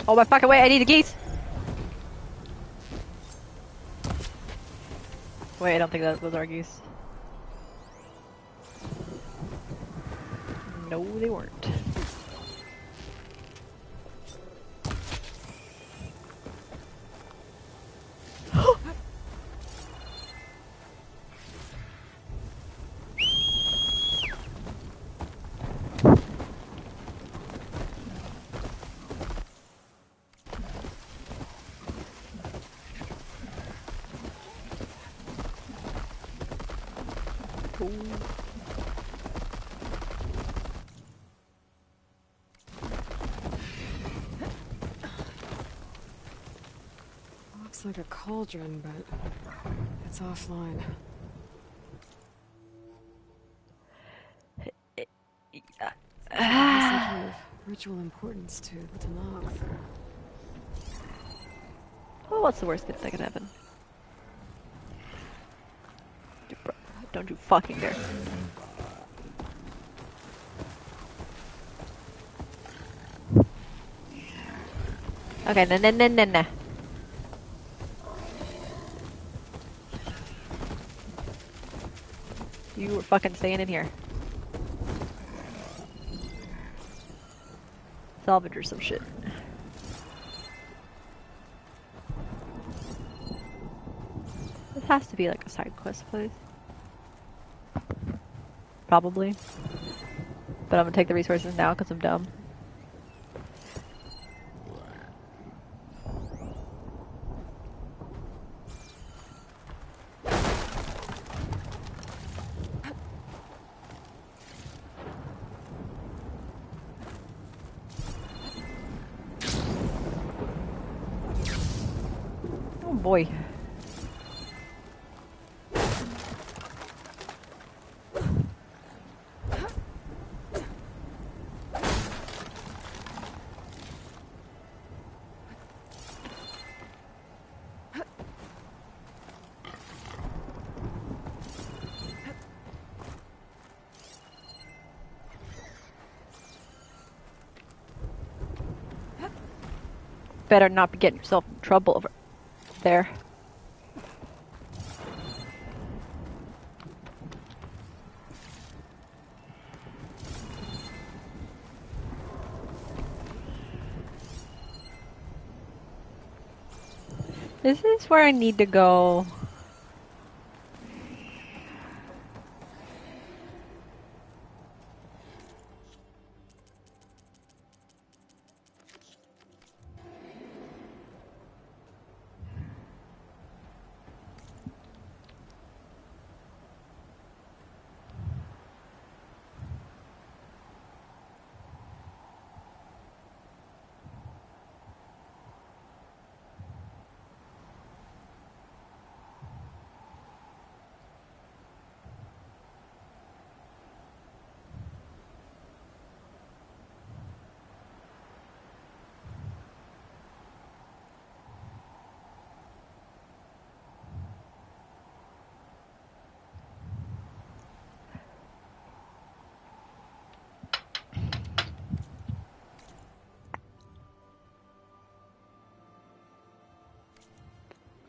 Oh my fucking way, I need the geese! Wait, I don't think that those are geese. No, they weren't. Looks like a cauldron, but it's offline. Has some kind of ritual importance to the Tanakh. Oh, what's the worst that could happen? Don't you fucking dare. Okay, nah. You were fucking staying in here. Salvage or some shit. This has to be like a side quest place. Probably. But I'm gonna take the resources now because I'm dumb. Oh boy. Better not be getting yourself in trouble over there. This is where I need to go.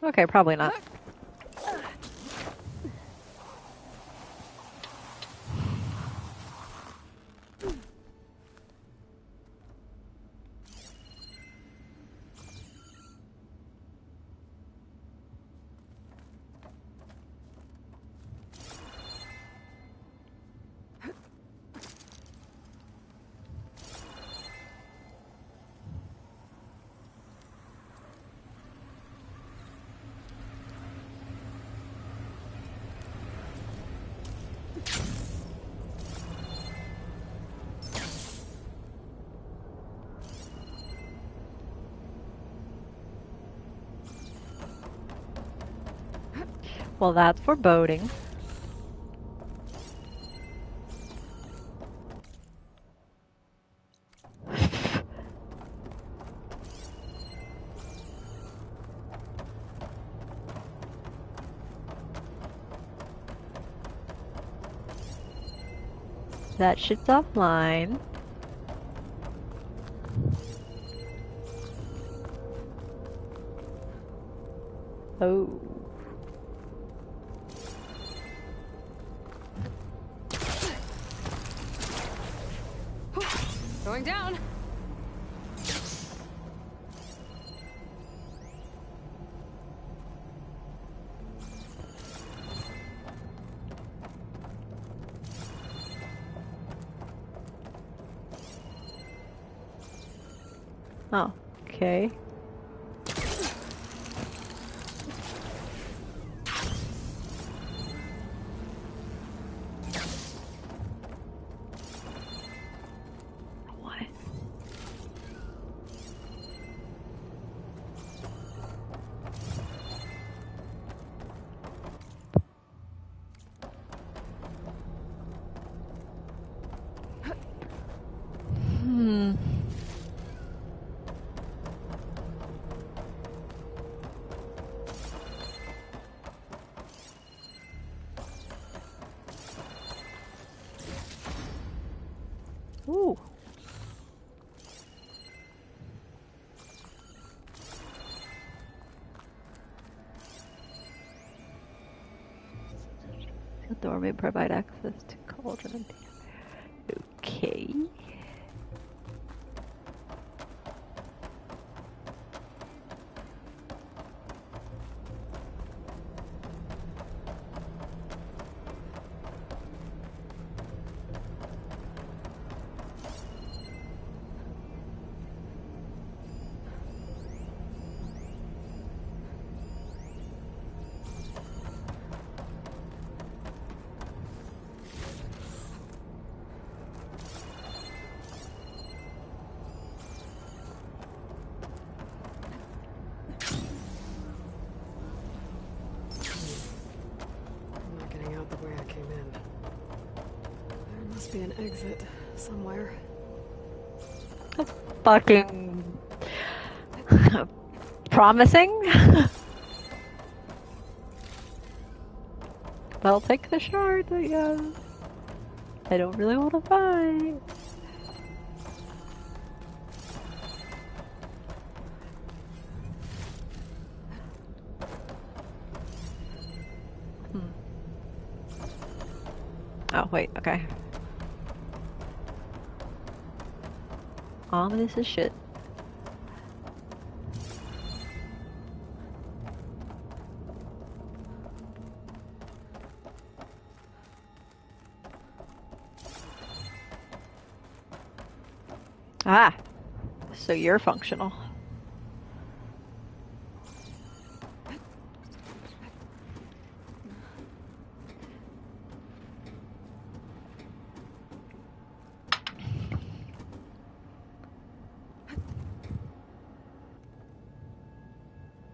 Okay, probably not. Well, that's foreboding. That shit's offline. Oh. Going down. Oh, okay. What? Ooh. The door may provide access to cauldron. Okay. I'm not getting out the way I came in. There must be an exit somewhere. Fucking promising. I'll take the shards, I guess. I don't really want to fight. Oh, wait, okay. Ominous as shit. Ah, so you're functional.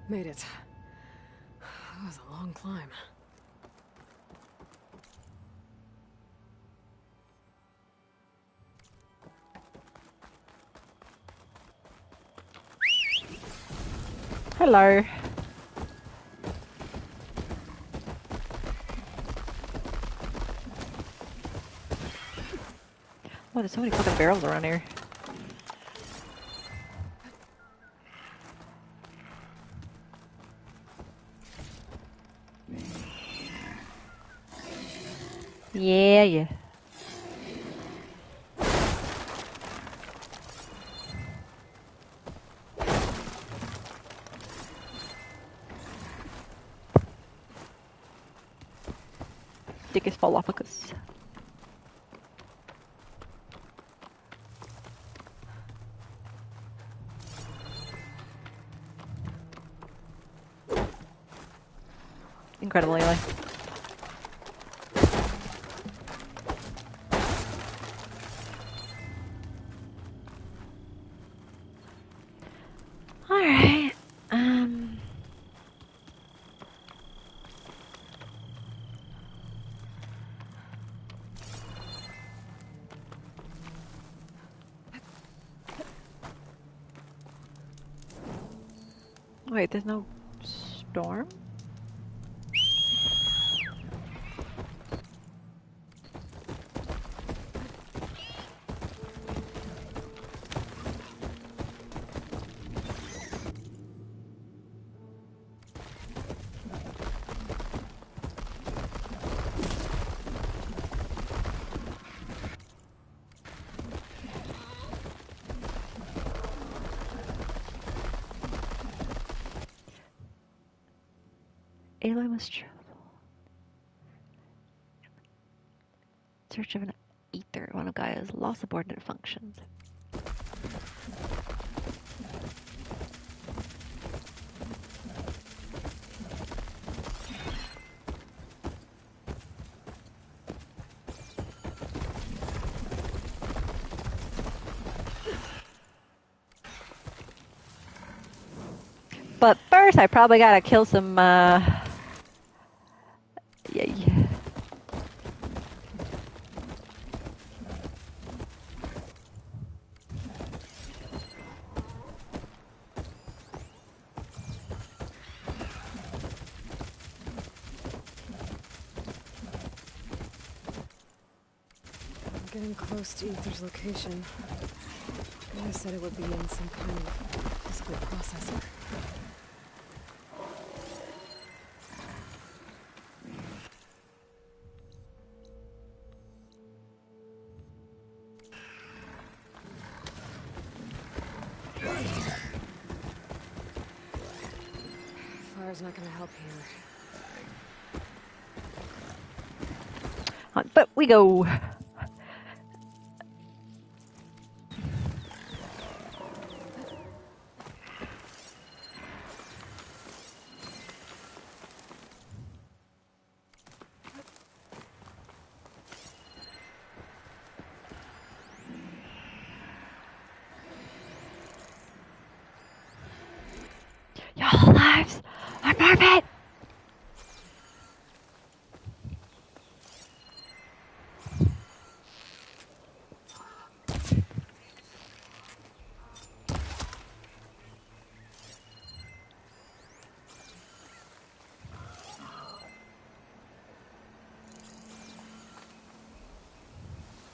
Made it. That was a long climb. Hello. Oh, there's so many fucking barrels around here. Yeah, yeah. Dickus Falopicus. Incredible, Eli. Alright, wait, there's no storm? Aloy must travel. Search of an ether, one of Gaia's law subordinate functions. But first, I probably gotta kill some, yeah. I'm getting close to Aetheer's location. Gaia said it would be in some kind of physical processor. Fire's not gonna help here. On foot we go. Your lives are perfect.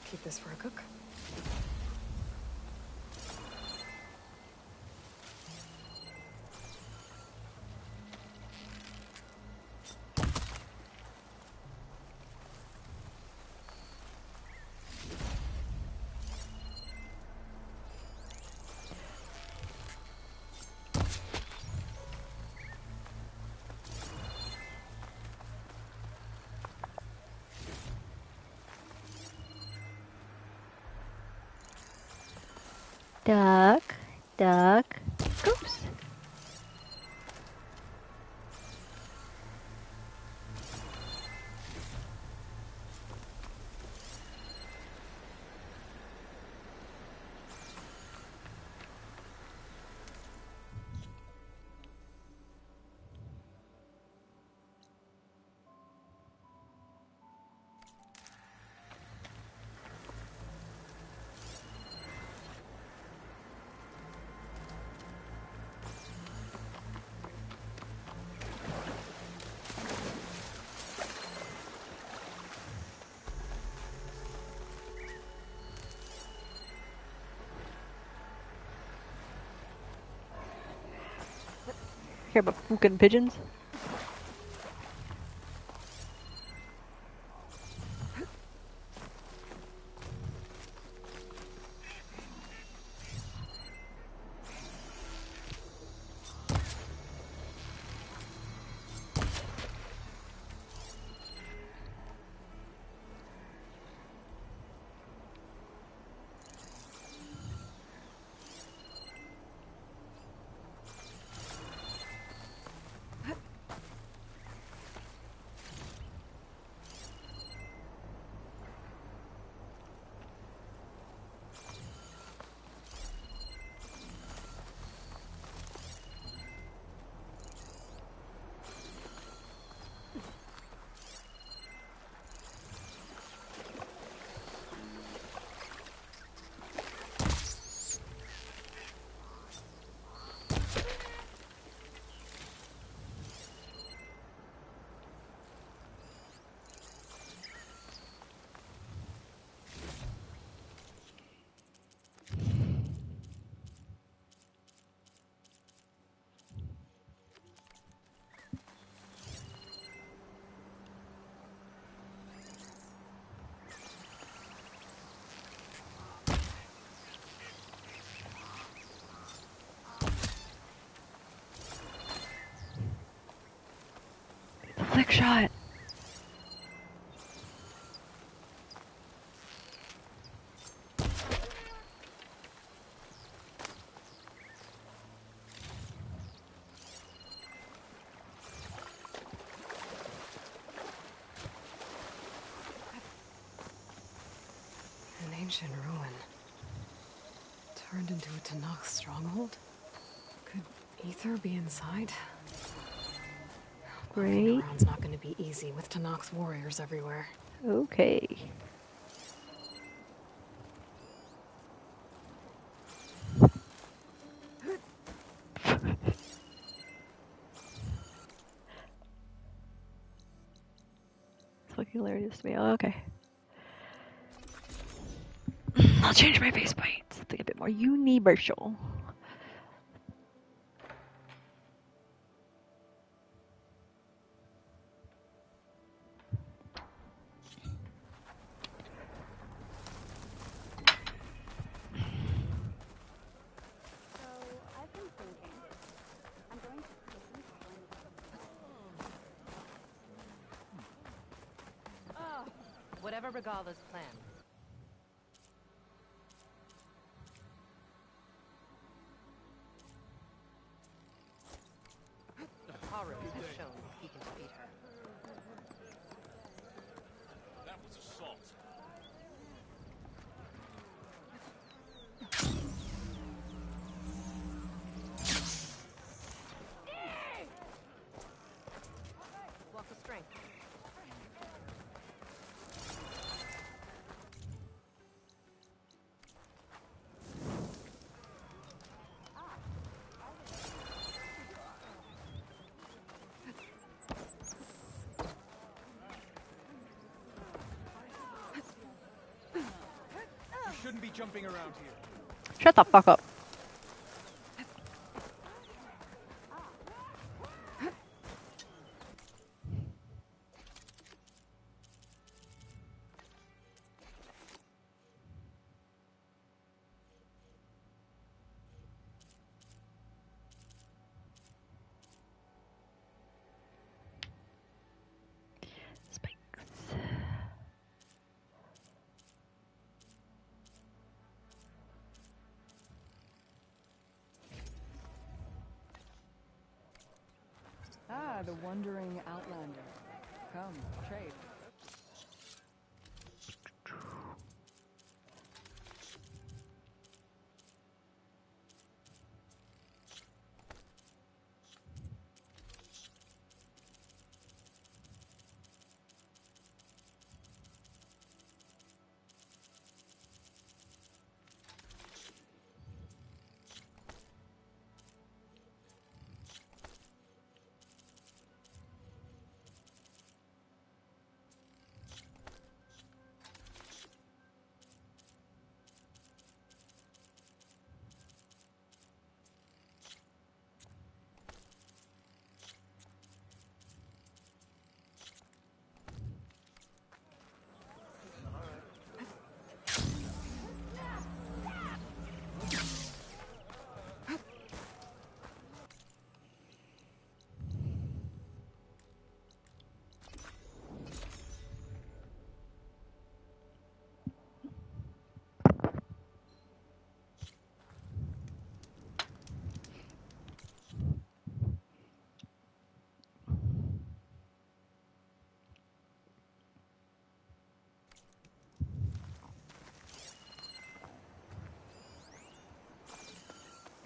Keep this for a cook. Duck, duck, goose. Hear about fucking pigeons? back shot. An ancient ruin. Turned into a Tanakh stronghold? Could Aetheeeer be inside? Walking Great. around's not gonna be easy with Tanakh's warriors everywhere. Okay. It's looking hilarious to me. Oh, okay. I'll change my face paint to get a bit more universal. Whatever Regalla's plan. Haru has shown he can defeat her. That was assault. Walk with strength. You shouldn't be jumping around here. Shut the fuck up. Spikes. Ah, the wandering outlander. Come, trade.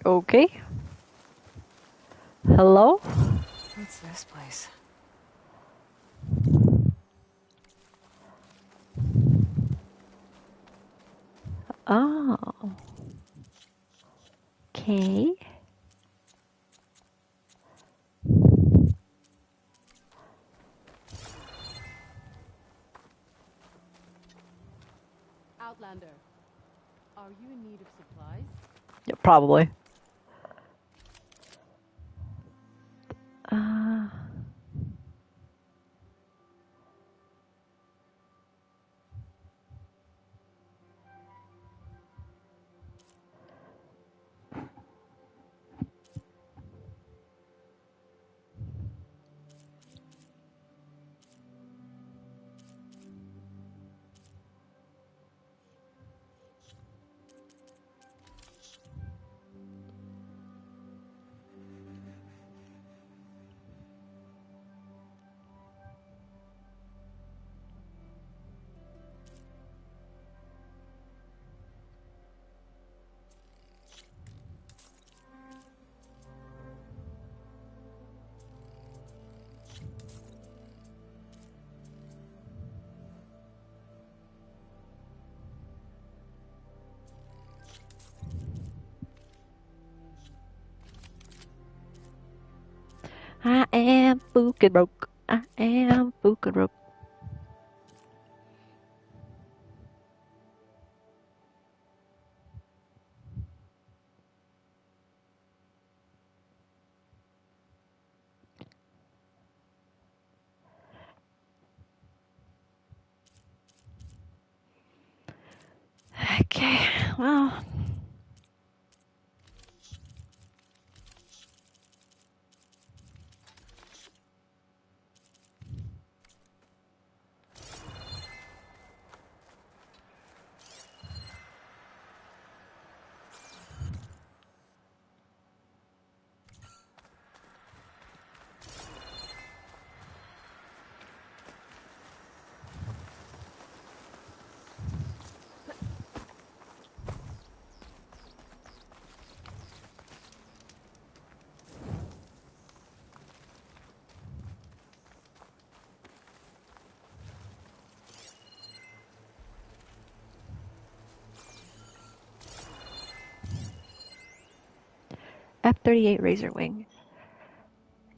Okay. Hello? What's this place? Oh. Okay. Outlander, are you in need of supplies? Yeah, probably. Uh. fucking broke. I am fucking broke. Okay, well. F-38 Razor Wing.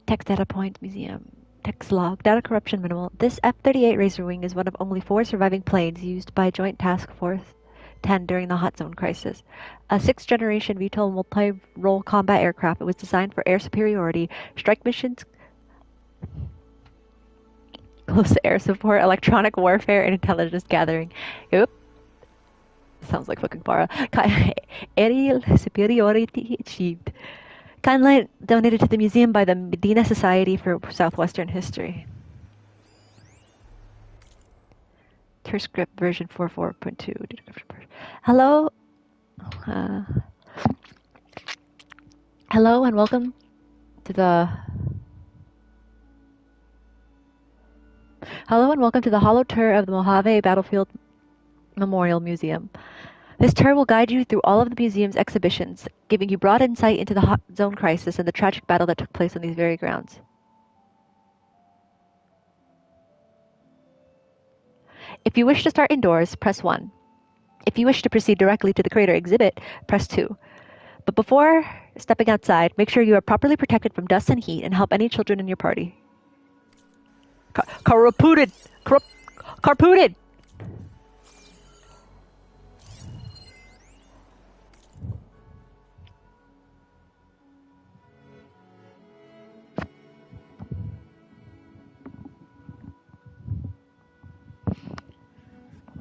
Text data point museum. Text log. Data corruption minimal. This F-38 Razor Wing is one of only 4 surviving planes used by Joint Task Force 10 during the Hot Zone crisis. A 6th-generation VTOL multi-role combat aircraft, it was designed for air superiority, strike missions, close air support, electronic warfare, and intelligence gathering. Yep. Sounds like fucking Farah. Aerial superiority achieved. Kindly donated to the museum by the Medina Society for Southwestern History. Script version 4.4.2. Hello. Hello and welcome to the Hollow Tour of the Mojave Battlefield Memorial Museum. This tour will guide you through all of the museum's exhibitions, giving you broad insight into the Hot Zone crisis and the tragic battle that took place on these very grounds. If you wish to start indoors, press 1. If you wish to proceed directly to the crater exhibit, press 2. But before stepping outside, make sure you are properly protected from dust and heat and help any children in your party. Carpooted!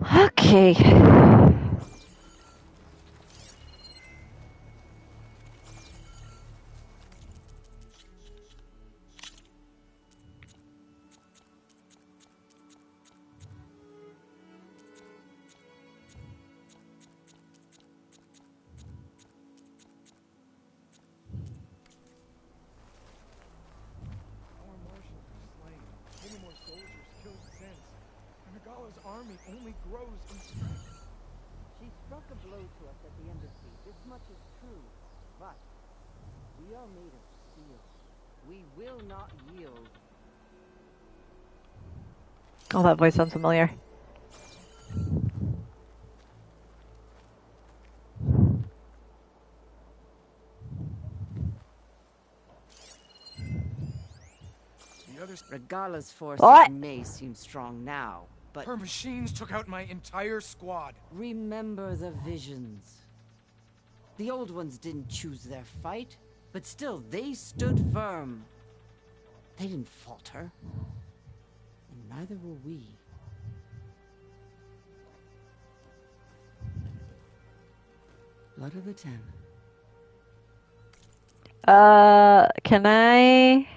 Okay. Our marshals are slain. Many more soldiers killed since. And Regala's army only grows in strength. She struck a blow to us at the embassy. This much is true. But we are made of steel. We will not yield. Oh, that voice sounds familiar. The others... Regala's forces What? may seem strong now, but Her machines took out my entire squad. remember the visions. The old ones didn't choose their fight, but still they stood firm. They didn't falter. And neither will we. Blood of the 10. Can I?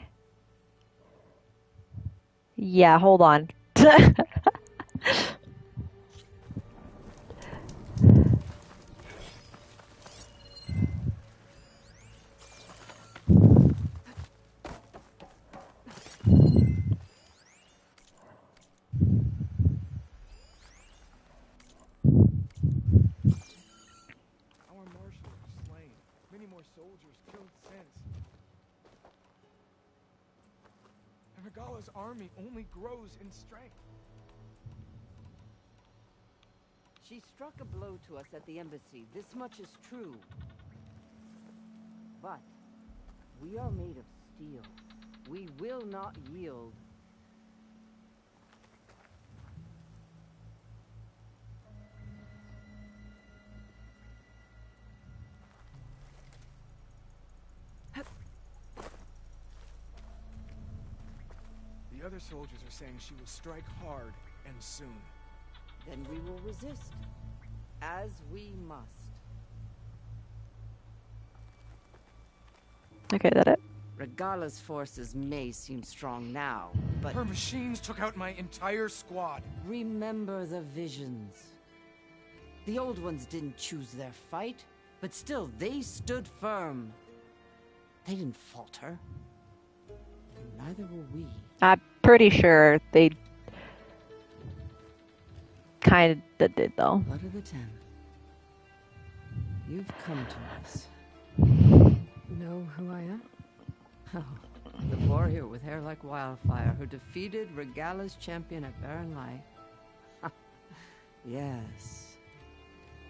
Yeah, hold on. Our marshals are slain. Many more soldiers killed since. And Regala's army only grows in strength. She struck a blow to us at the embassy. This much is true. But we are made of steel. We will not yield. The other soldiers are saying she will strike hard and soon. Then we will resist, as we must. Okay, that it? Regalla's forces may seem strong now, but Her machines took out my entire squad. remember the visions. The old ones didn't choose their fight, but still they stood firm. They didn't falter. And neither will we. I'm pretty sure they kind of did, though. Blood of the Ten. You've come to us. Know who I am? Oh, the warrior with hair like wildfire who defeated Regalla's champion at Barren Light. Yes,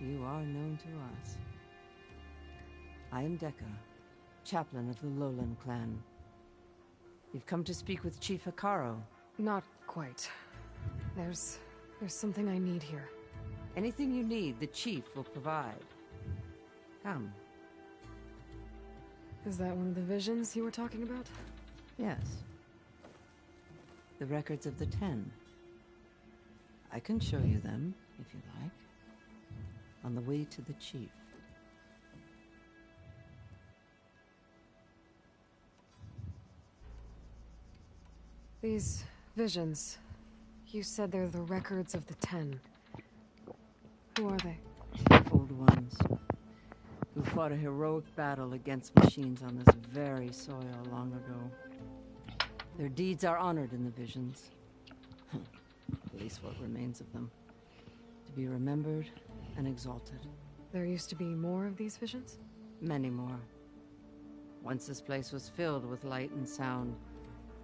you are known to us. I am Dekka, chaplain of the Lowland clan. You've come to speak with Chief Hikaro. Not quite. There's something I need here. Anything you need, the chief will provide. Come. Is that one of the visions you were talking about? Yes. The records of the 10. I can show you them, if you like. On the way to the chief. These visions. You said they're the records of the 10. Who are they? Old ones. Who fought a heroic battle against machines on this very soil long ago. Their deeds are honored in the visions. At least what remains of them. To be remembered and exalted. There used to be more of these visions? Many more. Once this place was filled with light and sound.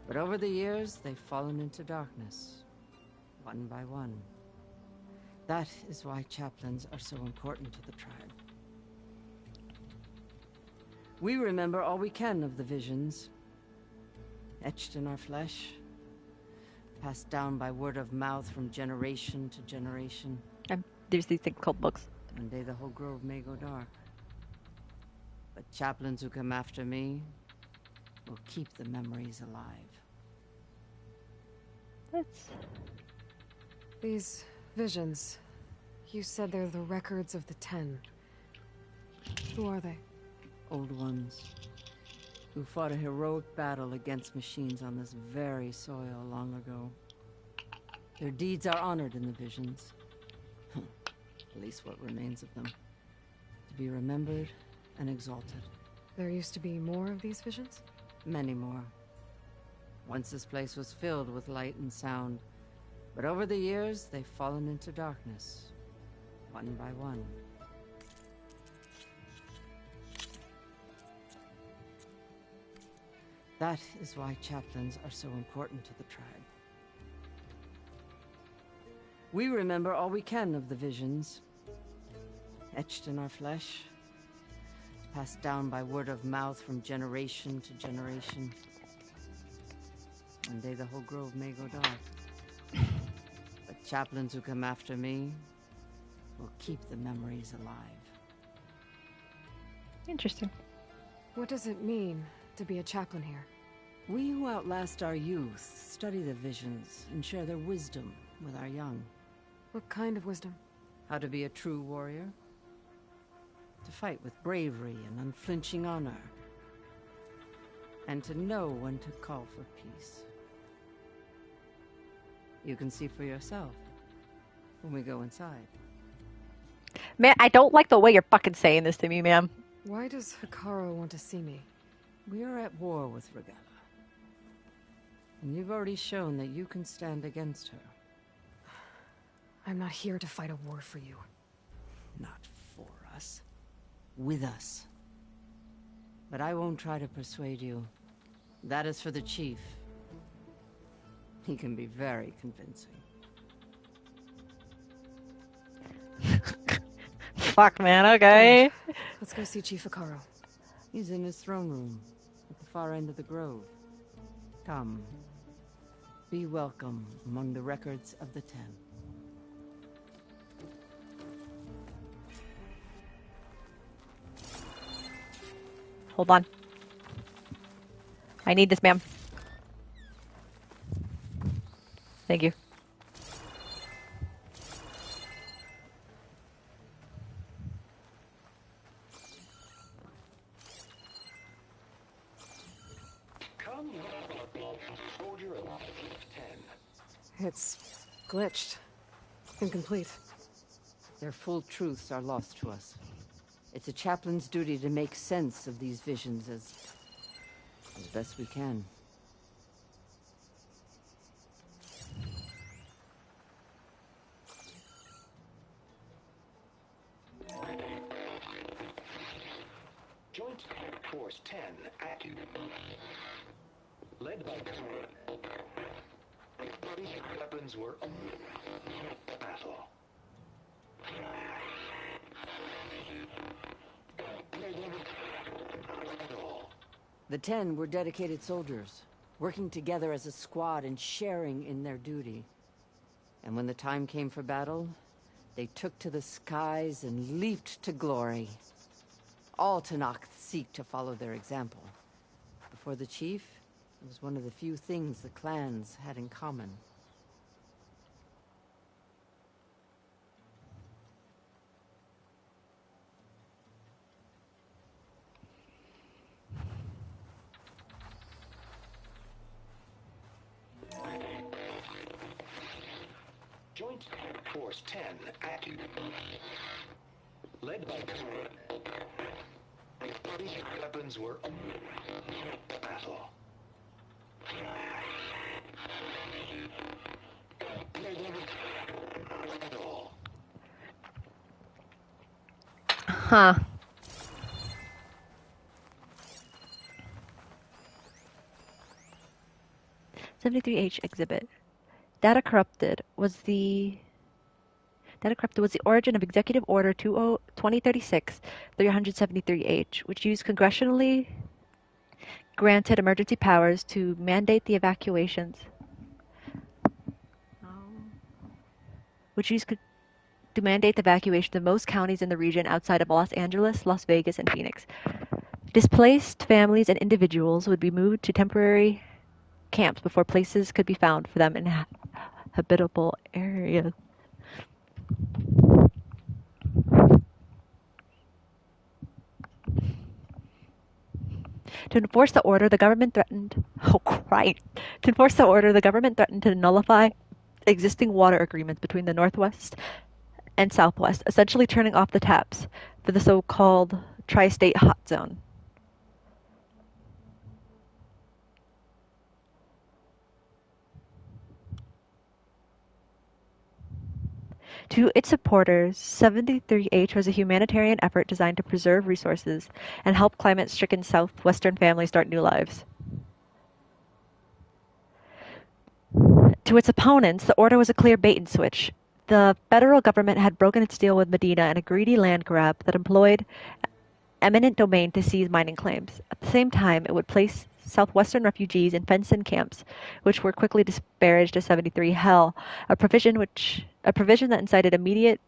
But over the years, they've fallen into darkness. One by one. That is why chaplains are so important to the tribe. We remember all we can of the visions. Etched in our flesh. Passed down by word of mouth from generation to generation. There's these things called books. One day the whole grove may go dark. But chaplains who come after me will keep the memories alive. That's... These visions. You said they're the records of the 10. Who are they? Old ones. Who fought a heroic battle against machines on this very soil long ago. Their deeds are honored in the visions. At least what remains of them. To be remembered and exalted. There used to be more of these visions? Many more. Once this place was filled with light and sound. But over the years, they've fallen into darkness. One by one. That is why chaplains are so important to the tribe. We remember all we can of the visions. Etched in our flesh. Passed down by word of mouth from generation to generation. One day the whole grove may go dark. But chaplains who come after me will keep the memories alive. Interesting. What does it mean to be a chaplain here? We who outlast our youth study the visions and share their wisdom with our young. What kind of wisdom? How to be a true warrior. To fight with bravery and unflinching honor. And to know when to call for peace. You can see for yourself when we go inside. Man, I don't like the way you're fucking saying this to me, ma'am. Why does Hikaro want to see me? We are at war with Regalla. And you've already shown that you can stand against her. I'm not here to fight a war for you. Not for us. With us. But I won't try to persuade you. That is for the chief. He can be very convincing. Fuck, man, okay. Let's go see Chief Hikaro. He's in his throne room, at the far end of the grove. Come. Be welcome among the records of the Ten. Hold on. I need this, ma'am. Thank you. It's glitched. Incomplete. Their full truths are lost to us. It's a chaplain's duty to make sense of these visions as best we can. Joint Force 10 active. Led by weapons were battle. The Ten were dedicated soldiers, working together as a squad and sharing in their duty. And when the time came for battle, they took to the skies and leaped to glory. All Tenakth seek to follow their example. Before the chief, it was one of the few things the clans had in common. Joint Force 10 active. Led by weapons were battle. Huh. '73H exhibit. Data corrupted was the origin of Executive Order 2036-373H, which used congressionally granted emergency powers to mandate the evacuations. To mandate the evacuation of most counties in the region outside of Los Angeles, Las Vegas, and Phoenix. Displaced families and individuals would be moved to temporary camps before places could be found for them in habitable areas. To enforce the order, the government threatened... Oh, Christ! To enforce the order, the government threatened to nullify existing water agreements between the Northwest and Southwest, essentially turning off the taps for the so-called tri-state hot zone. To its supporters, 73H was a humanitarian effort designed to preserve resources and help climate-stricken southwestern families start new lives. To its opponents, the order was a clear bait-and-switch. The federal government had broken its deal with Medina in a greedy land grab that employed eminent domain to seize mining claims. At the same time, it would place southwestern refugees in fenced-in camps, which were quickly disparaged as 73 Hell, a provision that incited immediate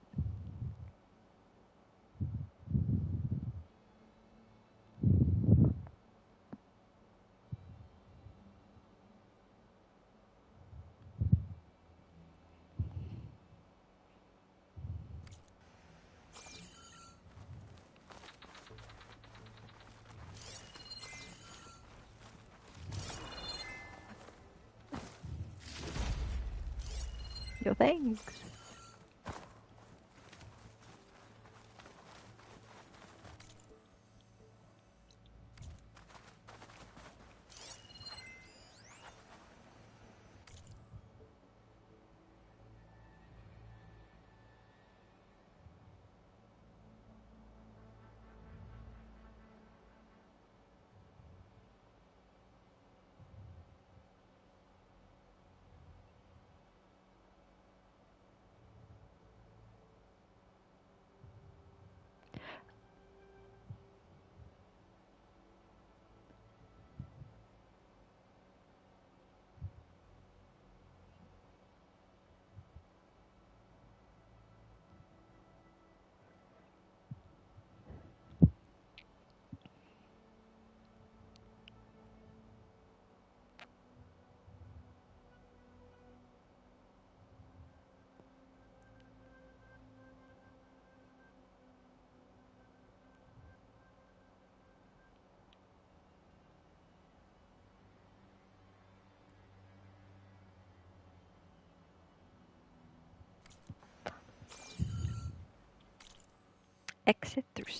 Yo, thanks.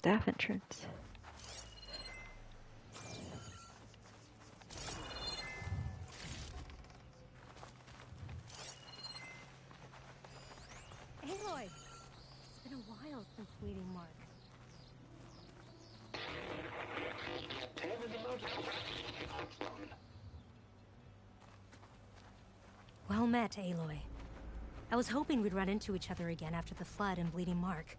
staff entrance. Aloy! It's been a while since Bleeding Mark. Well met, Aloy. I was hoping we'd run into each other again after the flood and Bleeding Mark.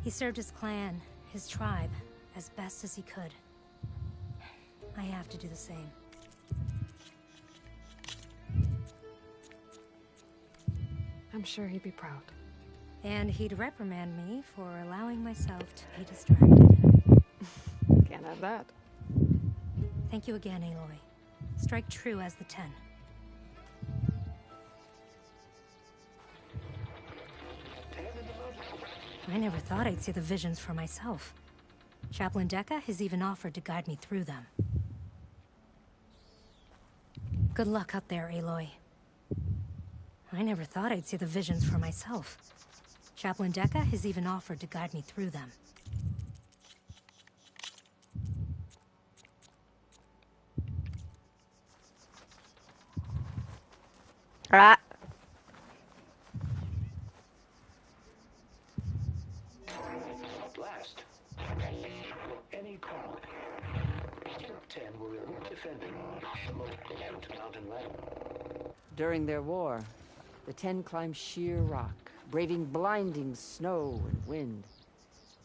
He served his clan, his tribe, as best as he could. I have to do the same. I'm sure he'd be proud. And he'd reprimand me for allowing myself to be distracted. Can't have that. Thank you again, Aloy. Strike true as the 10. I never thought I'd see the visions for myself. Chaplain Dekka has even offered to guide me through them. Good luck out there, Aloy. I never thought I'd see the visions for myself. Chaplain Dekka has even offered to guide me through them. Ah. Blast. Any call. 10 were defending the mountain land. During their war, the 10 climbed sheer rock, braving blinding snow and wind.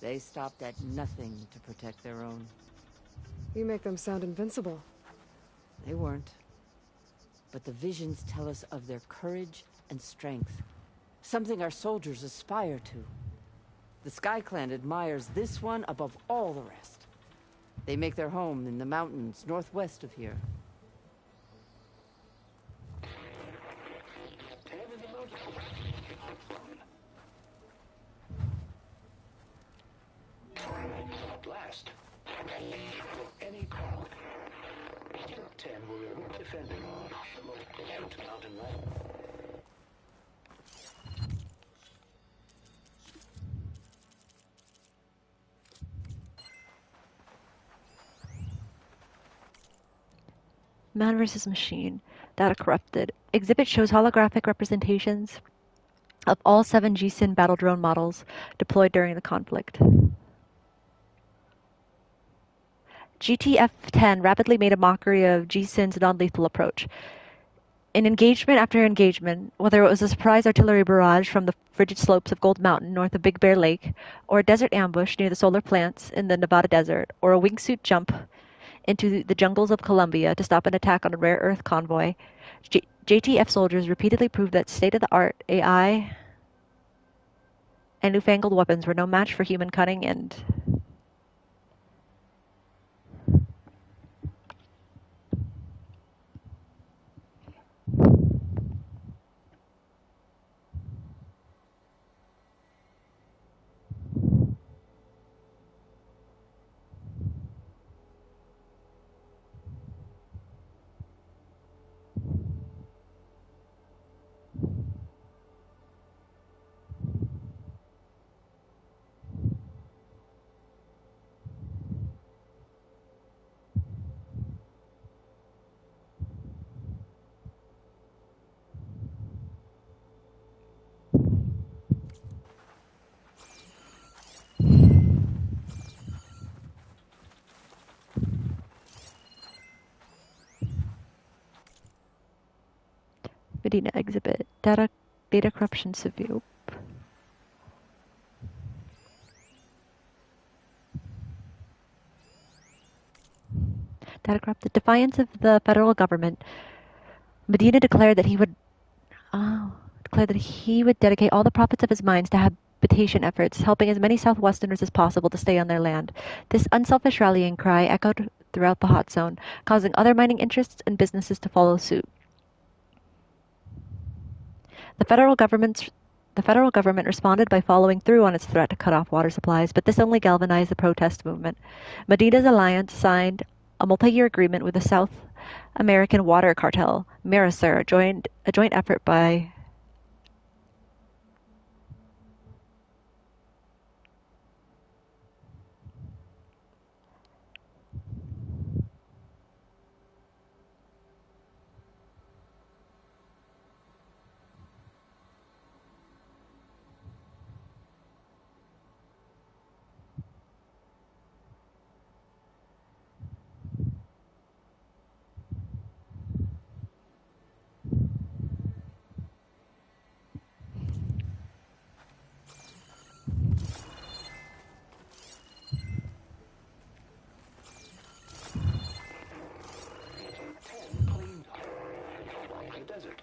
They stopped at nothing to protect their own. You make them sound invincible. They weren't. But the visions tell us of their courage and strength, something our soldiers aspire to. The Sky Clan admires this one above all the rest. They make their home in the mountains northwest of here. Blast. Any call. 10 were defending the mountain land. Man versus machine. Data corrupted. Exhibit shows holographic representations of all 7 G-Sin battle drone models deployed during the conflict. GTF-10 rapidly made a mockery of G-Sin's non-lethal approach. In engagement after engagement, whether it was a surprise artillery barrage from the frigid slopes of Gold Mountain north of Big Bear Lake, or a desert ambush near the solar plants in the Nevada desert, or a wingsuit jump into the jungles of Colombia to stop an attack on a rare earth convoy, JTF soldiers repeatedly proved that state-of-the-art AI and newfangled weapons were no match for human cunning and... Medina exhibit. Data corruption severe. Data corrupted. Defiance of the federal government. Medina declared that he would dedicate all the profits of his mines to habitation efforts, helping as many Southwesterners as possible to stay on their land. This unselfish rallying cry echoed throughout the hot zone, causing other mining interests and businesses to follow suit. The federal government responded by following through on its threat to cut off water supplies, but this only galvanized the protest movement. Medina's alliance signed a multi-year agreement with the South American water cartel, Mirasur, a joint effort by The desert.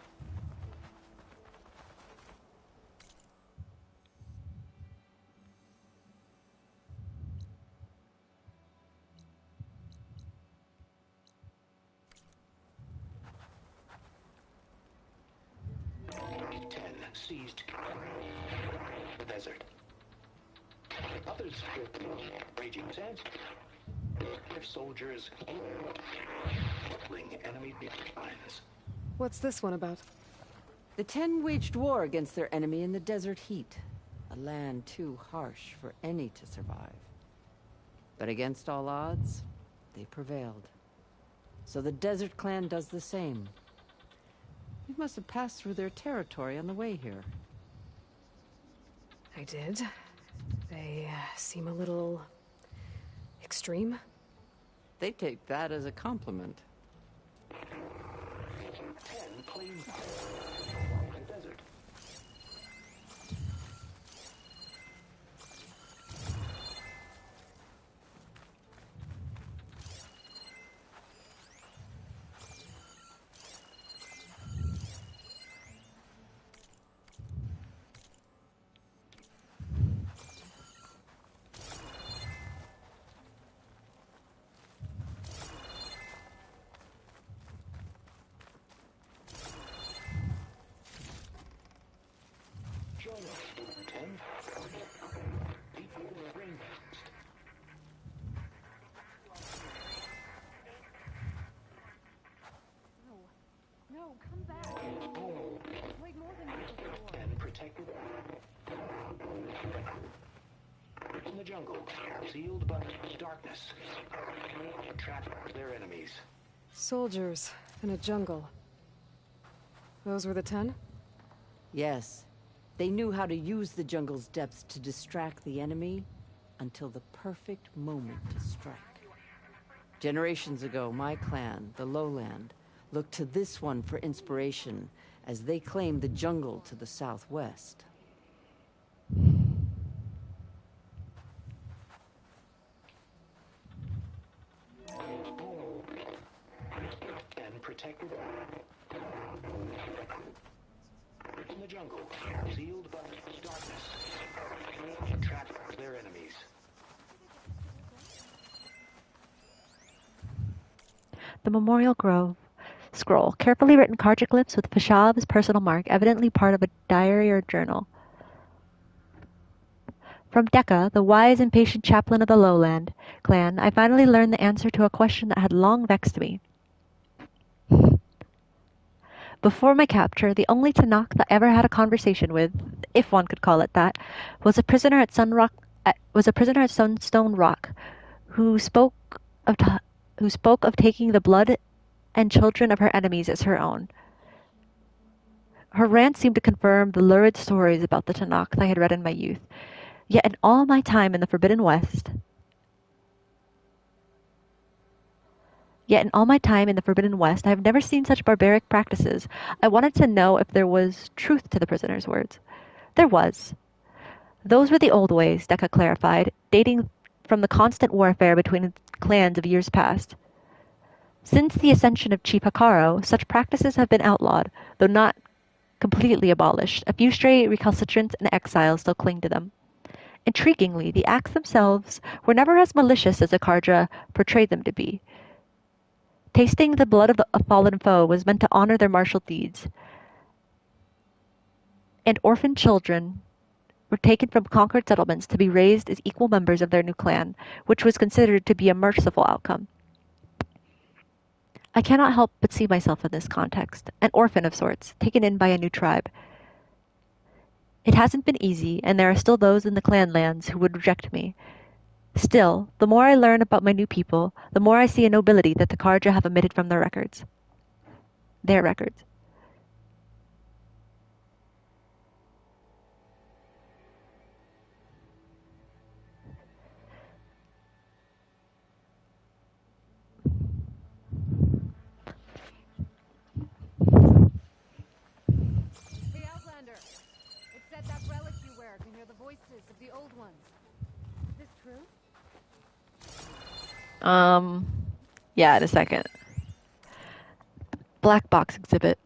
Seized the desert. Others with raging sands. Their soldiers battling enemy lines. What's this one about? The 10 waged war against their enemy in the desert heat, a land too harsh for any to survive. But against all odds, they prevailed. So the Desert Clan does the same. You must have passed through their territory on the way here. I did. They seem a little extreme. They take that as a compliment. 10 planes the desert. Join us, 10. People are rainbows. No, come back. Wait more than that before. And protected in the jungle, sealed by darkness, trapped their enemies. Soldiers in a jungle. Those were the 10? Yes. They knew how to use the jungle's depths to distract the enemy until the perfect moment to strike. Generations ago, my clan, the Lowland, looked to this one for inspiration as they claimed the jungle to the southwest. And protected in the jungle, sealed by darkness, trapped their enemies. The Memorial Grove scroll, carefully written cartoglyphs with Pashav's personal mark, evidently part of a diary or journal. From Decca, the wise and patient chaplain of the Lowland clan, I finally learned the answer to a question that had long vexed me. Before my capture, the only Tanakh that I ever had a conversation with, if one could call it that, was a prisoner at Sunstone Rock, who spoke of taking the blood and children of her enemies as her own. Her rant seemed to confirm the lurid stories about the Tanakh that I had read in my youth. Yet in all my time in the Forbidden West, I have never seen such barbaric practices. I wanted to know if there was truth to the prisoner's words. There was. Those were the old ways, Decca clarified, dating from the constant warfare between clans of years past. Since the ascension of Chief Hakaro, such practices have been outlawed, though not completely abolished. A few stray recalcitrants and exiles still cling to them. Intriguingly, the acts themselves were never as malicious as Akarja portrayed them to be. Tasting the blood of a fallen foe was meant to honor their martial deeds, and orphan children were taken from conquered settlements to be raised as equal members of their new clan, which was considered to be a merciful outcome. I cannot help but see myself in this context, an orphan of sorts, taken in by a new tribe. It hasn't been easy, and there are still those in the clan lands who would reject me. Still, the more I learn about my new people, the more I see a nobility that the Karja have omitted from their records. Their records. Hey, Outlander! It said that relic you wear can hear the voices of the old ones. Is this true? Yeah, in a second. Black box exhibit.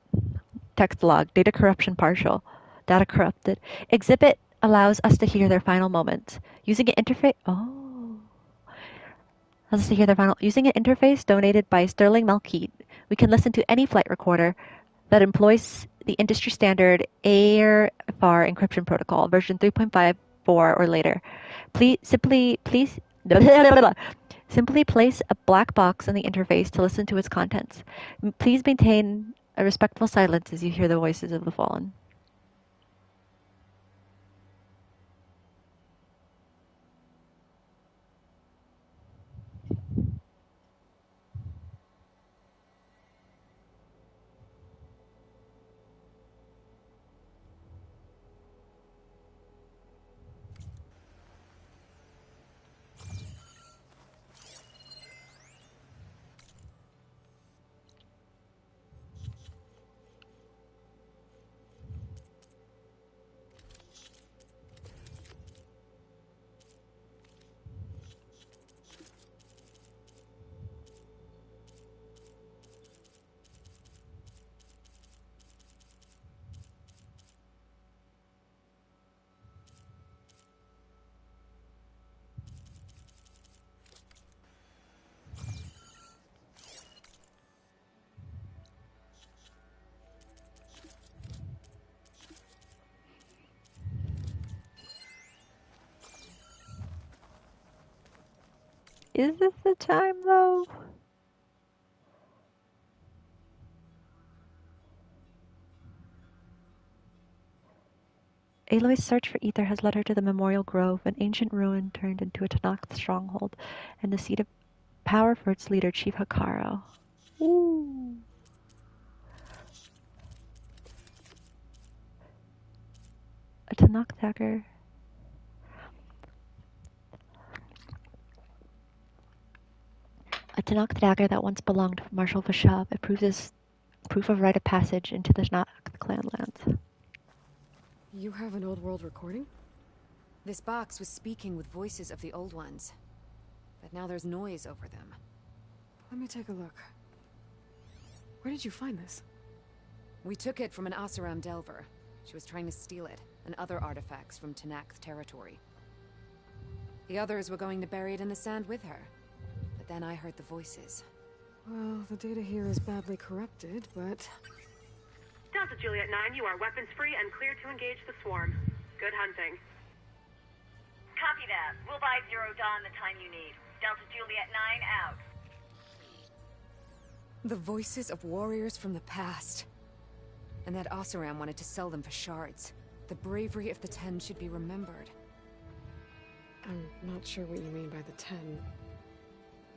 Text log. Data corruption partial. Data corrupted. Exhibit allows us to hear their final moments. Using an interface. Using an interface donated by Sterling Malkeet, we can listen to any flight recorder that employs the industry standard Aetheeeer encryption protocol, version 3.54 or later. Simply place a black box on the interface to listen to its contents. Please maintain a respectful silence as you hear the voices of the fallen. Is this the time, though? Aloy's search for ether has led her to the Memorial Grove, an ancient ruin turned into a Tenakth stronghold, and the seat of power for its leader, Chief Hakaro. Ooh. A Tenakth dagger. A Tenakth dagger that once belonged to Marshal Vashab. It proves as proof of rite of passage into the Tenakth clan lands. You have an old world recording? This box was speaking with voices of the old ones. But now there's noise over them. Let me take a look. Where did you find this? We took it from an Oseram Delver. She was trying to steal it, and other artifacts from Tenakth territory. The others were going to bury it in the sand with her. But then I heard the voices. Well, the data here is badly corrupted, but... Delta Juliet 9, you are weapons free and clear to engage the swarm. Good hunting. Copy that. We'll buy Zero Dawn the time you need. Delta Juliet 9 out. The voices of warriors from the past. And that Oseram wanted to sell them for shards. The bravery of the Ten should be remembered. I'm not sure what you mean by the Ten.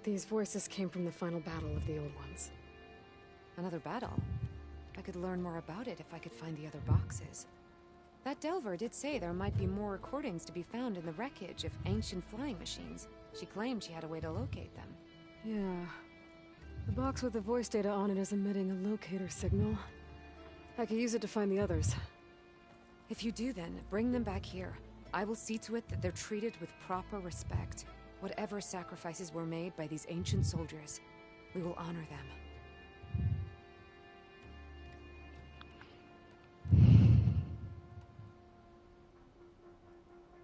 These voices came from the final battle of the Old Ones. Another battle? I could learn more about it if I could find the other boxes. That Delver did say there might be more recordings to be found in the wreckage of ancient flying machines. She claimed she had a way to locate them. Yeah. The box with the voice data on it is emitting a locator signal. I could use it to find the others. If you do then, bring them back here. I will see to it that they're treated with proper respect. Whatever sacrifices were made by these ancient soldiers, we will honor them.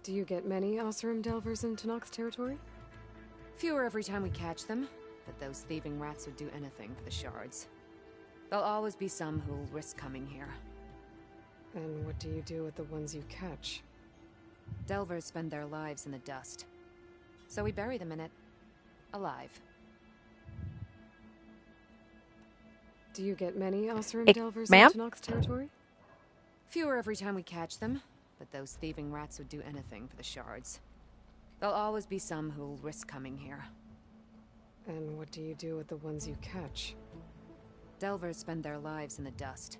Do you get many Oseram Delvers in Tenakth territory? Fewer every time we catch them, but those thieving rats would do anything for the shards. There'll always be some who'll risk coming here. And what do you do with the ones you catch? Delvers spend their lives in the dust. So we bury them in it, alive. Do you get many Oseram Hey, Delvers ma'am? in Tenakth territory? Fewer every time we catch them, but those thieving rats would do anything for the shards. There'll always be some who'll risk coming here. And what do you do with the ones you catch? Delvers spend their lives in the dust.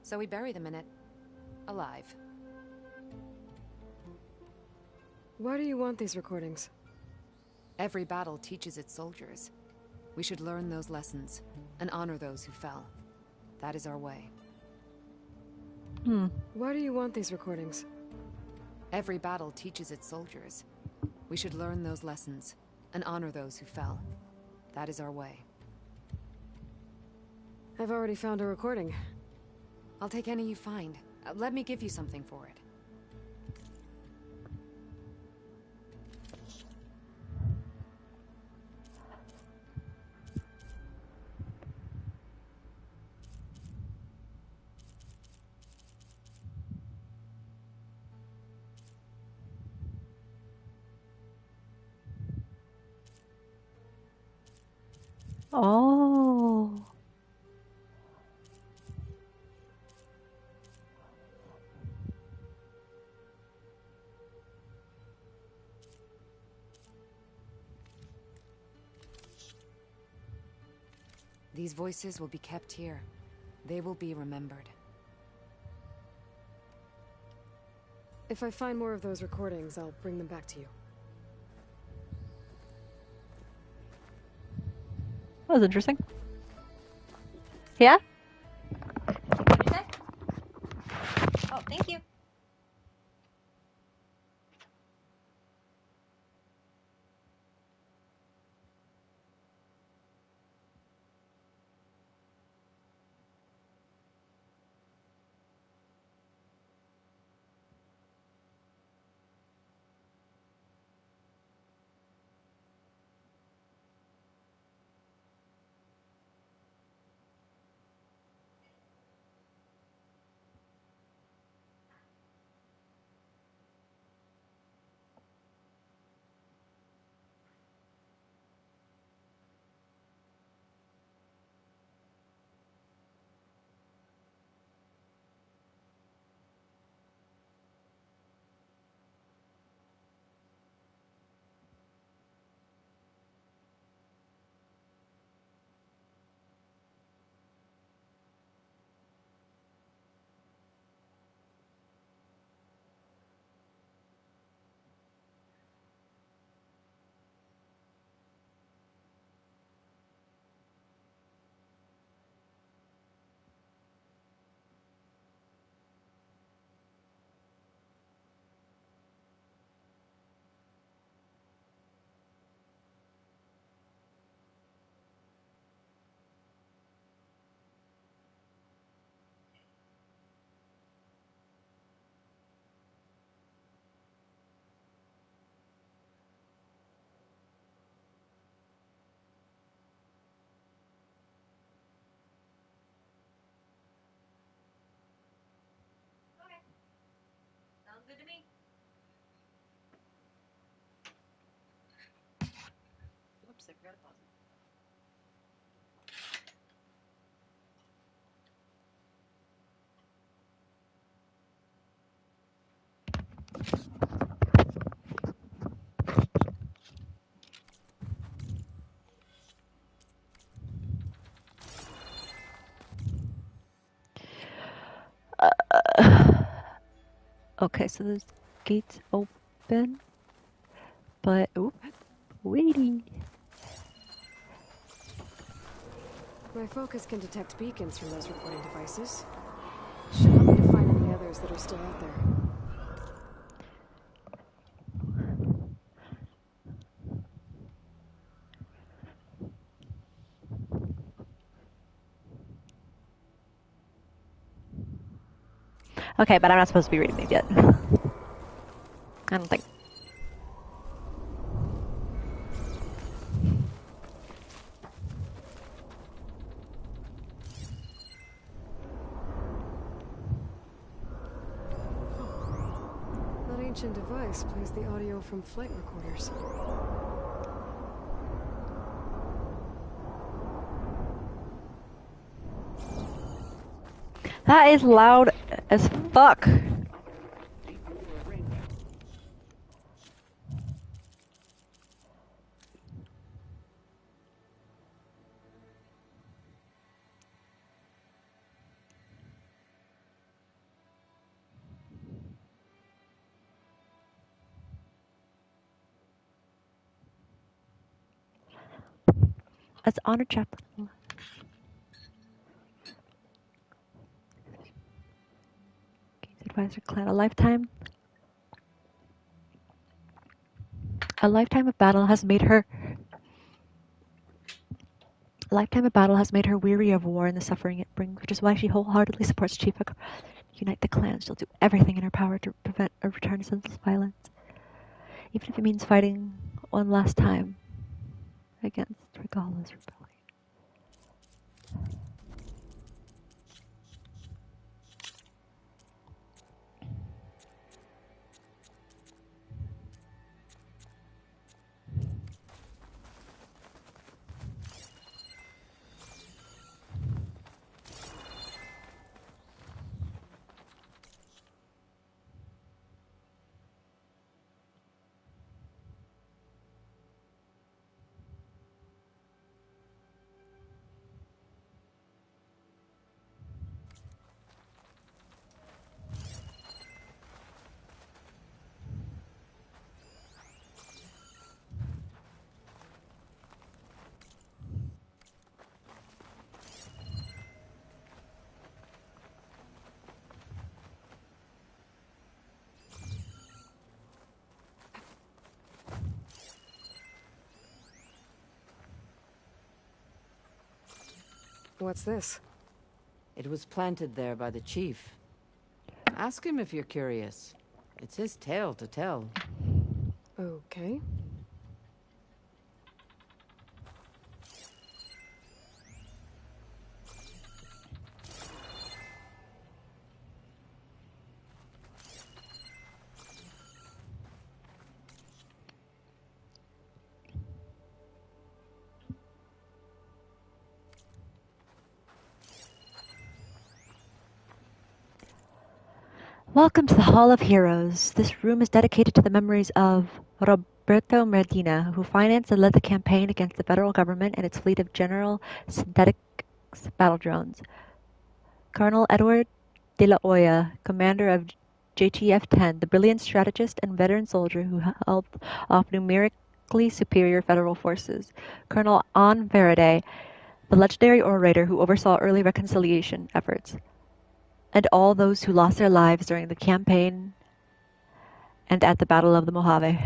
So we bury them in it, alive. Why do you want these recordings? Every battle teaches its soldiers. We should learn those lessons, and honor those who fell. That is our way. Why do you want these recordings? Every battle teaches its soldiers. We should learn those lessons, and honor those who fell. That is our way. I've already found a recording. I'll take any you find. Let me give you something for it. Oh. These voices will be kept here. They will be remembered. If I find more of those recordings, I'll bring them back to you. That was interesting. Yeah? What'd you say? Oh, thank you. Okay, so the gate's open, but oop, waiting. My focus can detect beacons from those recording devices. Should help me to find any others that are still out there. Okay, but I'm not supposed to be reading these yet. I don't think. That ancient device plays the audio from flight recorders. That is loud as fuck. As honored chaplain. Gates Advisor Clan. A lifetime of battle has made her weary of war and the suffering it brings, which is why she wholeheartedly supports Chief to unite the clans. She'll do everything in her power to prevent a return to senseless violence, even if it means fighting one last time against Regalla's rebellion. What's this? It was planted there by the chief. Ask him if you're curious. It's his tale to tell. Okay. Welcome to the Hall of Heroes. This room is dedicated to the memories of Roberto Medina, who financed and led the campaign against the federal government and its fleet of General Synthetic battle drones. Colonel Edward de la Hoya, commander of JTF-10, the brilliant strategist and veteran soldier who held off numerically superior federal forces. Colonel An Faraday, the legendary orator who oversaw early reconciliation efforts. And all those who lost their lives during the campaign and at the Battle of the Mojave.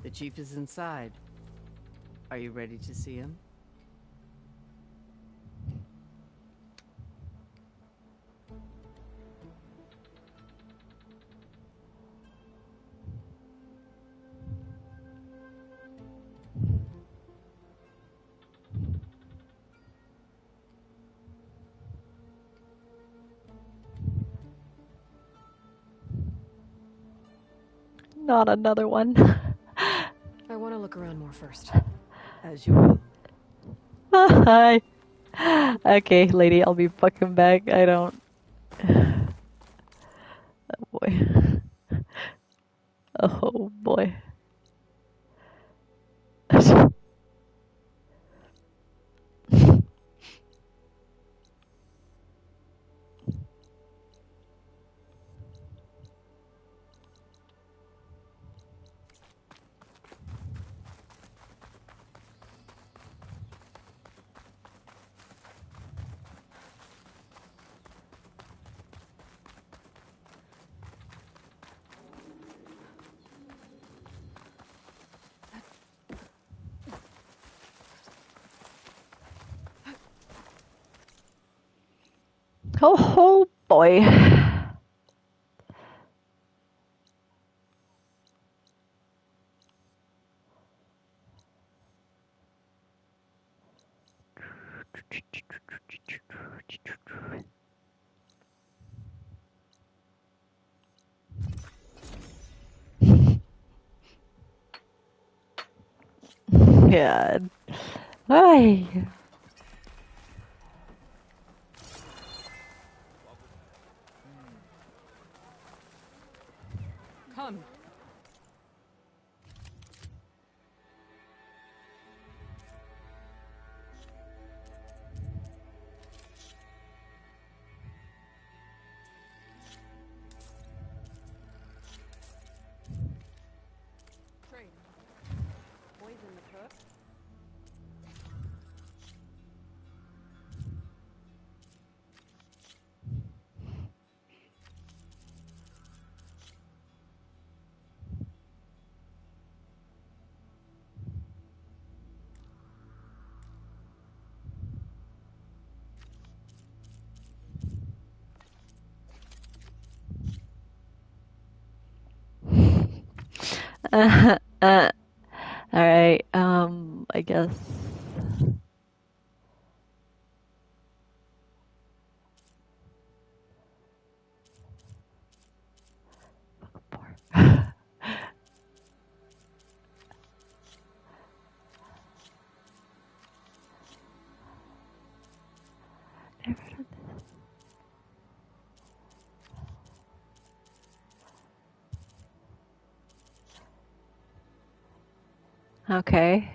The chief is inside. Are you ready to see him? Not another one. I want to look around more first. As you will. Hi. Okay, lady, I'll be fucking back. I don't. Oh boy. Oh boy. Oh boy. God. Ay. Come. Trade. Poison the cook. All right. I guess. Okay.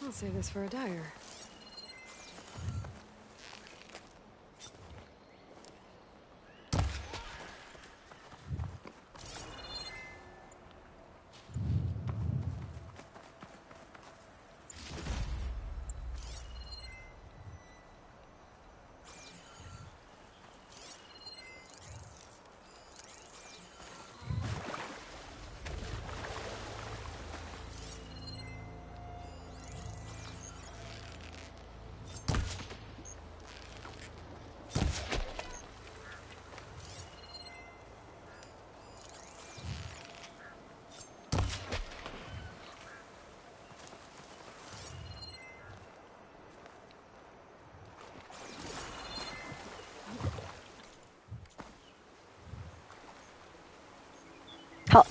I'll save this for a dyer. Halt.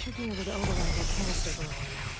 Should be able to override that canister below now.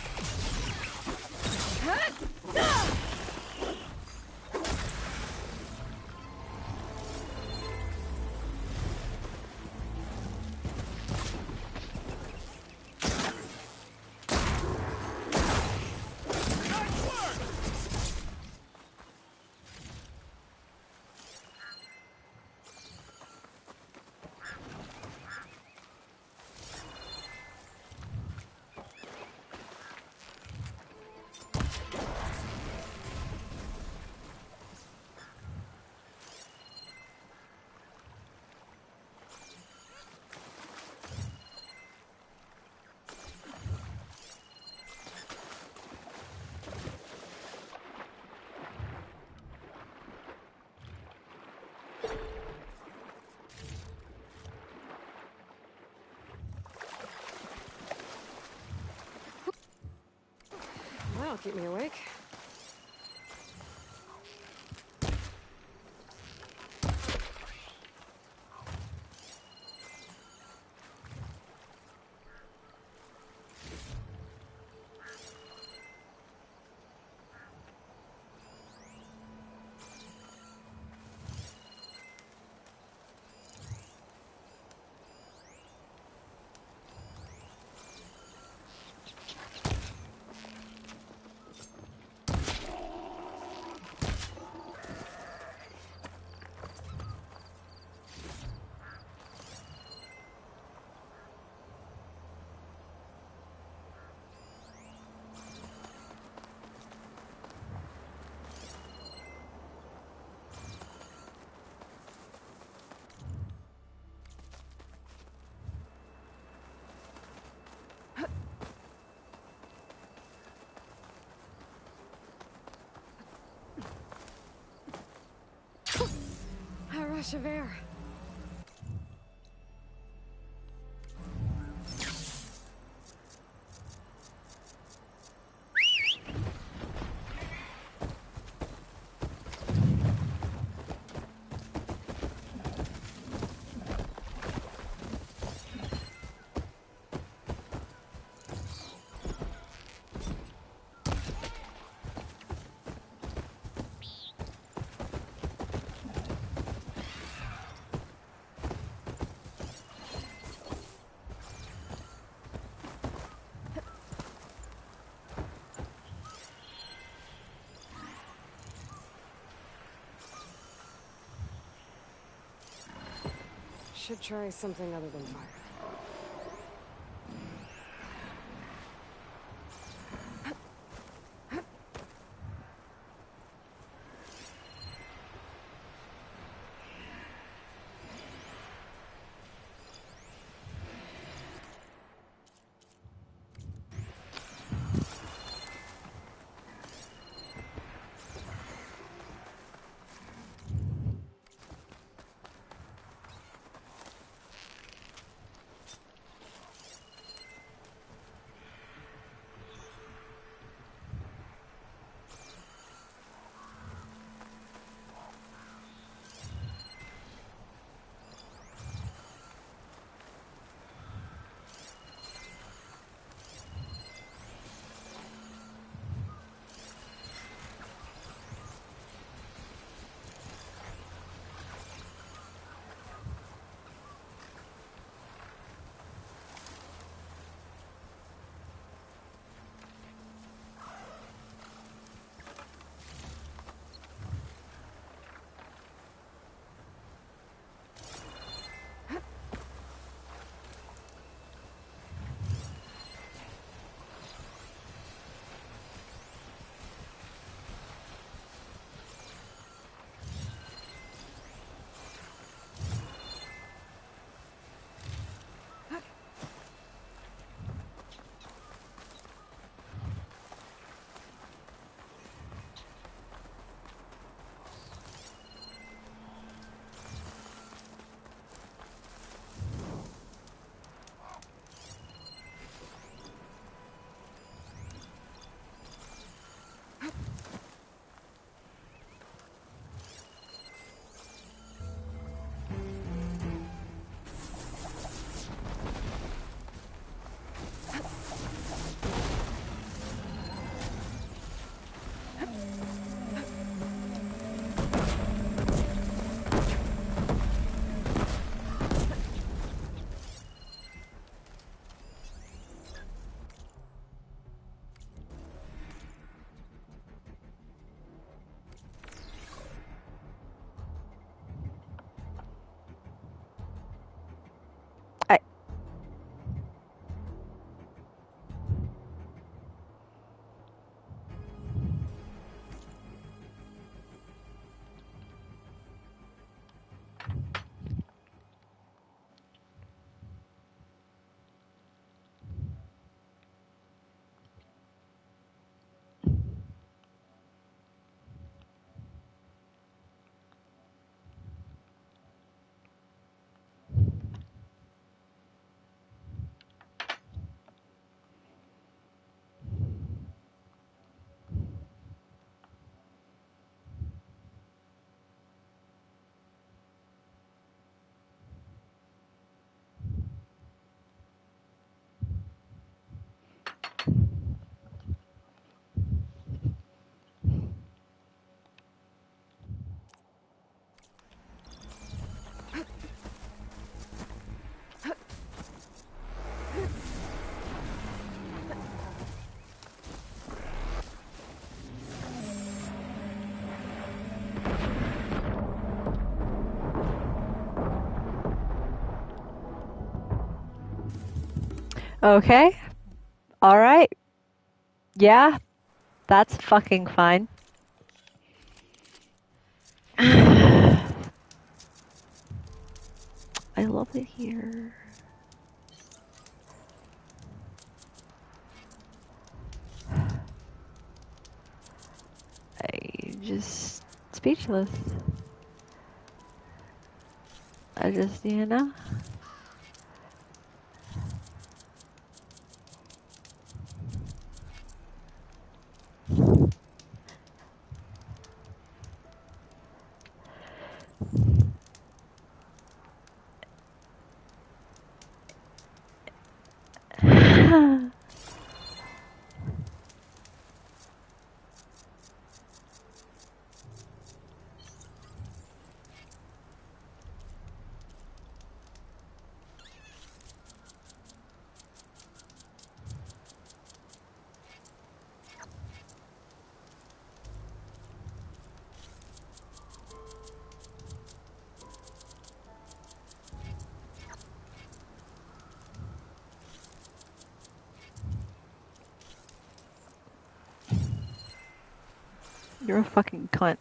That'll keep me awake. A rush of air. Should try something other than fire. Okay. Alright. Yeah. That's fucking fine. I love it here. I just speechless. I just, you know. You're a fucking cunt.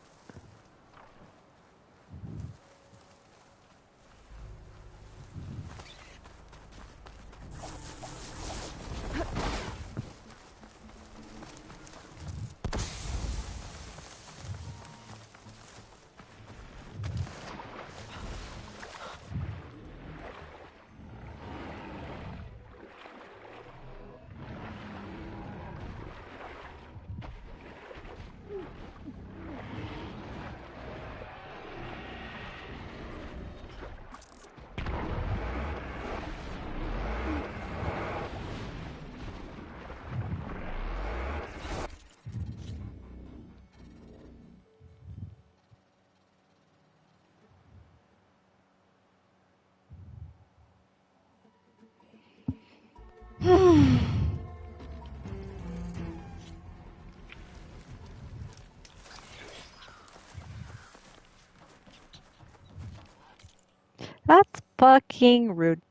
That's fucking rude.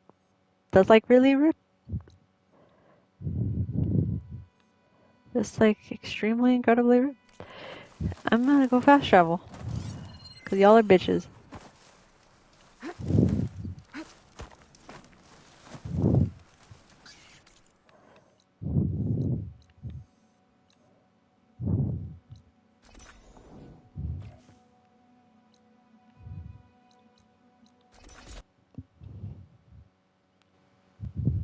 That's like really rude. Just like extremely incredibly rude. I'm gonna go fast travel. Cause y'all are bitches.